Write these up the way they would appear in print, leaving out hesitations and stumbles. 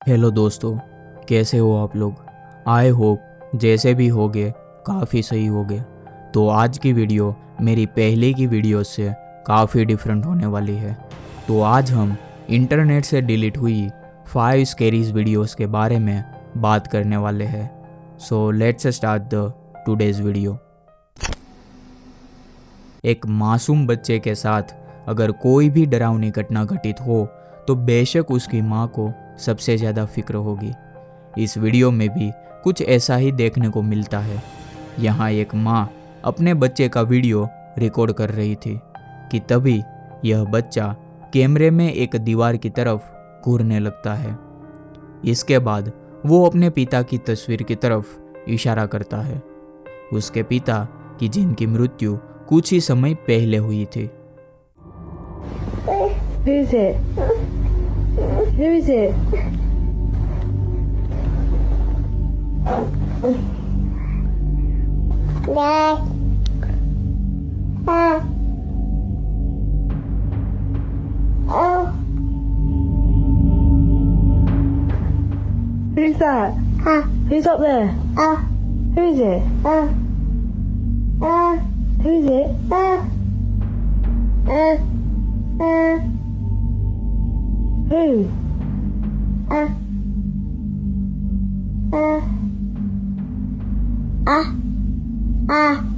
Hello दोस्तों, कैसे हो आप लोग। आई होप जैसे भी होगे काफ़ी सही होगे। तो आज की वीडियो मेरी पहले की वीडियो से काफ़ी डिफरेंट होने वाली है। तो आज हम इंटरनेट से डिलीट हुई 5 स्कैरीज वीडियोस के बारे में बात करने वाले हैं। So let's start the today's video. एक मासूम बच्चे के साथ अगर कोई भी डरावनी घटना घटित हो तो बेशक उसकी माँ को सबसे ज़्यादा फिक्र होगी। इस वीडियो में भी कुछ ऐसा ही देखने को मिलता है। यहाँ एक माँ अपने बच्चे का वीडियो रिकॉर्ड कर रही थी कि तभी यह बच्चा कैमरे में एक दीवार की तरफ घूरने लगता है। इसके बाद वो अपने पिता की तस्वीर की तरफ इशारा करता है, उसके पिता की जिनकी मृत्यु कुछ ही समय पहले हुई थी। Who is it? Who is it? Who's that? Who's up there? Who is it? Who is it? Who?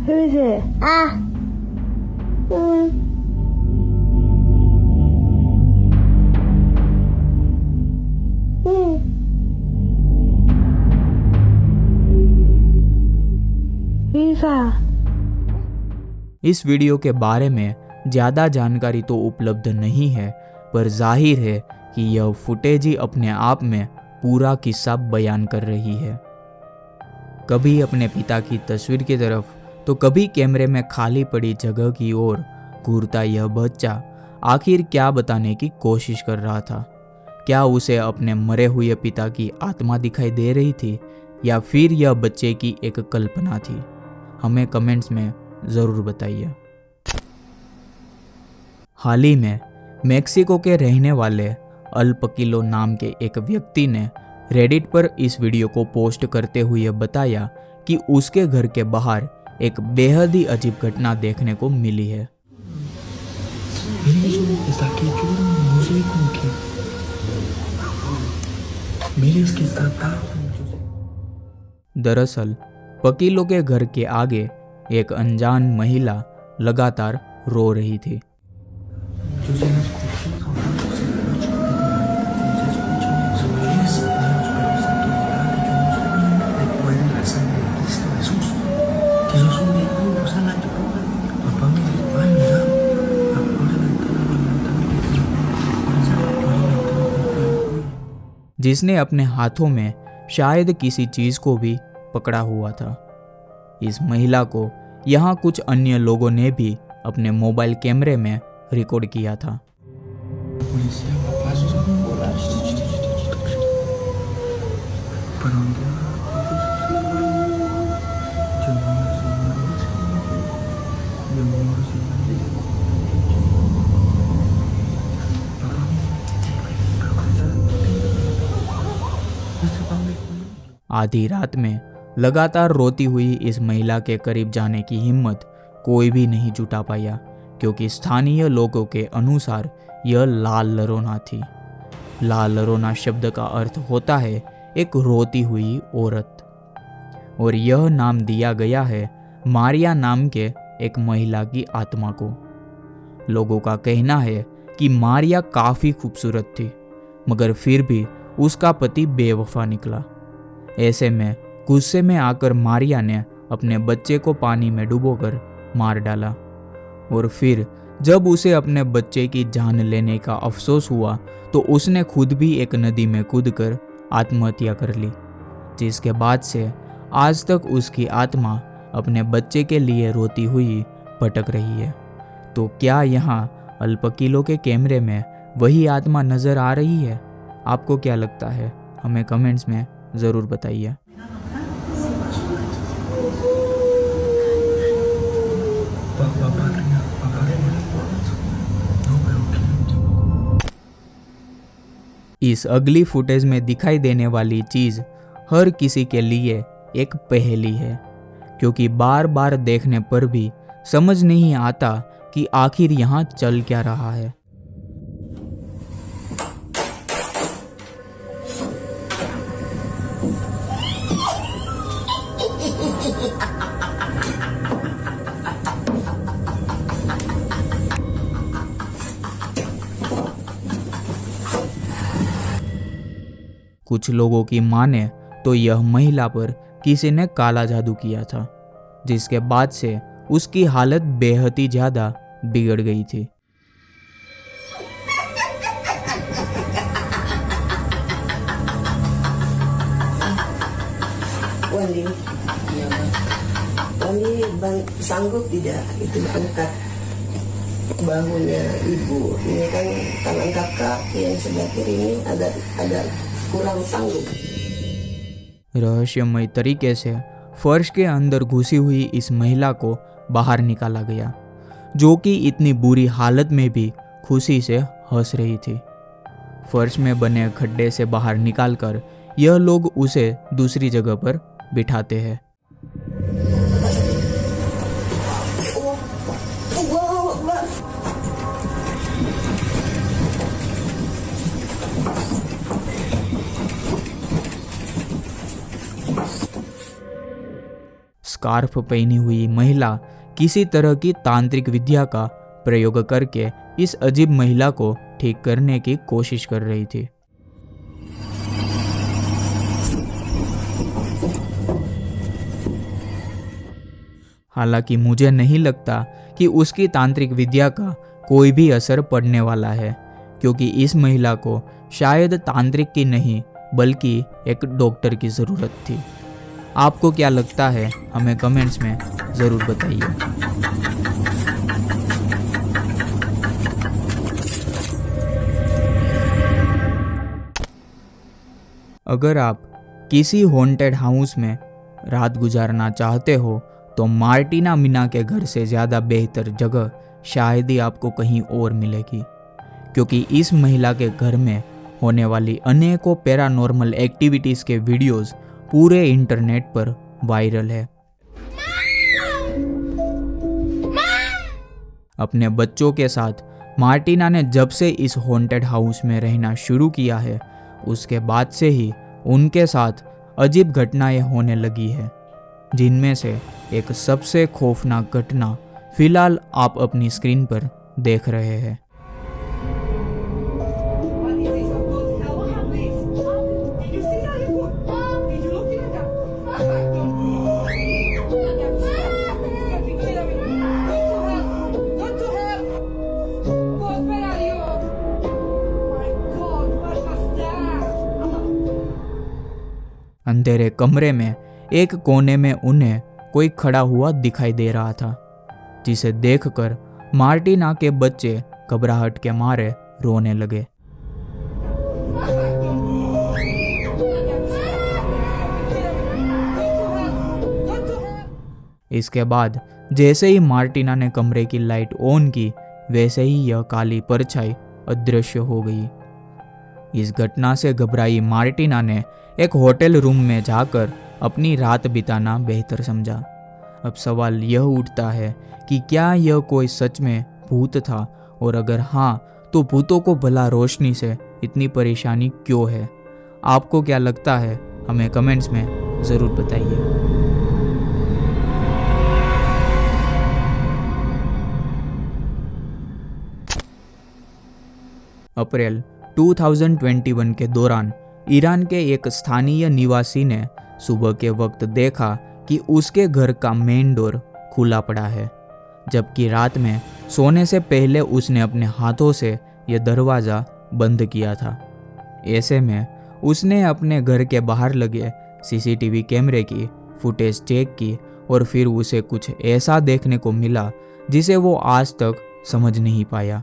Who is it? Who's that? इस वीडियो के बारे में ज़्यादा जानकारी तो उपलब्ध नहीं है, पर जाहिर है कि यह फुटेज ही अपने आप में पूरा किस्सा बयान कर रही है। कभी अपने पिता की तस्वीर की तरफ तो कभी कैमरे में खाली पड़ी जगह की ओर घूरता यह बच्चा आखिर क्या बताने की कोशिश कर रहा था। क्या उसे अपने मरे हुए पिता की आत्मा दिखाई दे रही थी या फिर यह बच्चे की एक कल्पना थी? हमें कमेंट्स में ज़रूर बताइए। हाल ही में मेक्सिको के रहने वाले अल पकीलो नाम के एक व्यक्ति ने रेडिट पर इस वीडियो को पोस्ट करते हुए बताया कि उसके घर के बाहर एक बेहद ही अजीब घटना देखने को मिली है। दरअसल पकीलो के घर के आगे एक अनजान महिला लगातार रो रही थी। जिसने अपने हाथों में शायद किसी चीज को भी पकड़ा हुआ था। इस महिला को यहाँ कुछ अन्य लोगों ने भी अपने मोबाइल कैमरे में रिकॉर्ड किया था। आधी रात में लगातार रोती हुई इस महिला के करीब जाने की हिम्मत कोई भी नहीं जुटा पाया, क्योंकि स्थानीय लोगों के अनुसार यह लाल लरोना थी। लाल लरोना शब्द का अर्थ होता है एक रोती हुई औरत, और यह नाम दिया गया है मारिया नाम के एक महिला की आत्मा को। लोगों का कहना है कि मारिया काफ़ी खूबसूरत थी, मगर फिर भी उसका पति बेवफा निकला। ऐसे में गुस्से में आकर मारिया ने अपने बच्चे को पानी में डुबोकर मार डाला, और फिर जब उसे अपने बच्चे की जान लेने का अफसोस हुआ तो उसने खुद भी एक नदी में कूदकर आत्महत्या कर ली, जिसके बाद से आज तक उसकी आत्मा अपने बच्चे के लिए रोती हुई भटक रही है। तो क्या यहाँ अल पकीलो के कैमरे में वही आत्मा नज़र आ रही है? आपको क्या लगता है? हमें कमेंट्स में ज़रूर बताइए। इस अगली फुटेज में दिखाई देने वाली चीज़ हर किसी के लिए एक पहेली है, क्योंकि बार बार देखने पर भी समझ नहीं आता कि आखिर यहाँ चल क्या रहा है। कुछ लोगों की माने तो यह महिला पर किसी ने काला जादू किया था, जिसके बाद से उसकी हालत बेहद ही ज्यादा बिगड़ गई थी। Wali sanggup tidak itu angkat bahunya ibu. Ini kan tangan kakak yang sebelah kiri ini ada kurang sanggup। रहस्यमय तरीके से फर्श के अंदर घुसी हुई इस महिला को बाहर निकाला गया, जो कि इतनी बुरी हालत में भी खुशी से हंस रही थी। फर्श में बने खड्डे से बाहर निकालकर यह लोग उसे दूसरी जगह पर बिठाते हैं। स्कार्फ पहनी हुई महिला किसी तरह की तांत्रिक विद्या का प्रयोग करके इस अजीब महिला को ठीक करने की कोशिश कर रही थी। हालांकि मुझे नहीं लगता कि उसकी तांत्रिक विद्या का कोई भी असर पड़ने वाला है, क्योंकि इस महिला को शायद तांत्रिक की नहीं बल्कि एक डॉक्टर की ज़रूरत थी। आपको क्या लगता है, हमें कमेंट्स में ज़रूर बताइए। अगर आप किसी हॉन्टेड हाउस में रात गुजारना चाहते हो तो मार्टिना मीना के घर से ज़्यादा बेहतर जगह शायद ही आपको कहीं और मिलेगी, क्योंकि इस महिला के घर में होने वाली अनेकों पैरानॉर्मल एक्टिविटीज़ के वीडियोस पूरे इंटरनेट पर वायरल है। अपने बच्चों के साथ मार्टिना ने जब से इस हॉन्टेड हाउस में रहना शुरू किया है, उसके बाद से ही उनके साथ अजीब घटनाएं होने लगी है, जिनमें से एक सबसे खौफनाक घटना फिलहाल आप अपनी स्क्रीन पर देख रहे हैं। अंधेरे कमरे में एक कोने में उन्हें कोई खड़ा हुआ दिखाई दे रहा था, जिसे देखकर मार्टिना के बच्चे घबराहट के मारे रोने लगे। इसके बाद जैसे ही मार्टिना ने कमरे की लाइट ऑन की, वैसे ही यह काली परछाई अदृश्य हो गई। इस घटना से घबराई मार्टिना ने एक होटल रूम में जाकर अपनी रात बिताना बेहतर समझा। अब सवाल यह उठता है कि क्या यह कोई सच में भूत था, और अगर हाँ तो भूतों को भला रोशनी से इतनी परेशानी क्यों है? आपको क्या लगता है, हमें कमेंट्स में ज़रूर बताइए। अप्रैल 2021 के दौरान ईरान के एक स्थानीय निवासी ने सुबह के वक्त देखा कि उसके घर का मेन डोर खुला पड़ा है, जबकि रात में सोने से पहले उसने अपने हाथों से यह दरवाज़ा बंद किया था। ऐसे में उसने अपने घर के बाहर लगे सीसीटीवी कैमरे की फुटेज चेक की और फिर उसे कुछ ऐसा देखने को मिला जिसे वो आज तक समझ नहीं पाया।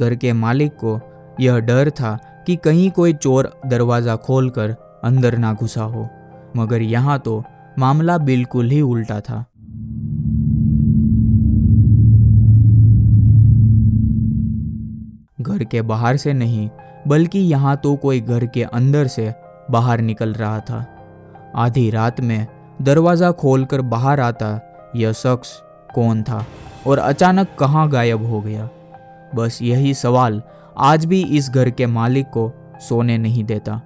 घर के मालिक को यह डर था कि कहीं कोई चोर दरवाज़ा खोलकर अंदर ना घुसा हो, मगर यहाँ तो मामला बिल्कुल ही उल्टा था। घर के बाहर से नहीं बल्कि यहाँ तो कोई घर के अंदर से बाहर निकल रहा था। आधी रात में दरवाज़ा खोलकर बाहर आता यह शख्स कौन था और अचानक कहाँ गायब हो गया? बस यही सवाल आज भी इस घर के मालिक को सोने नहीं देता।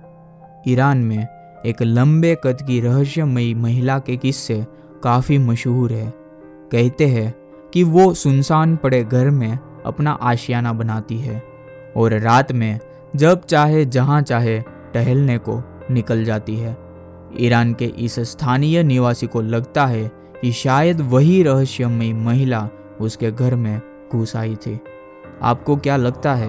ईरान में एक लंबे कद की रहस्यमयी महिला के किस्से काफ़ी मशहूर है। कहते हैं कि वो सुनसान पड़े घर में अपना आशियाना बनाती है और रात में जब चाहे जहाँ चाहे टहलने को निकल जाती है। ईरान के इस स्थानीय निवासी को लगता है कि शायद वही रहस्यमयी महिला उसके घर में घुस आई थी। आपको क्या लगता है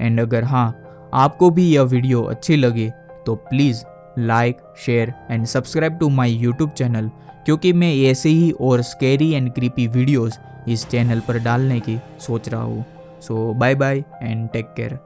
एंड अगर हाँ आपको भी यह वीडियो अच्छी लगी तो please like, share and subscribe to my YouTube channel, क्योंकि मैं ऐसे ही और स्कैरी एंड क्रीपी वीडियोस इस चैनल पर डालने की सोच रहा हूँ। So bye bye and take care.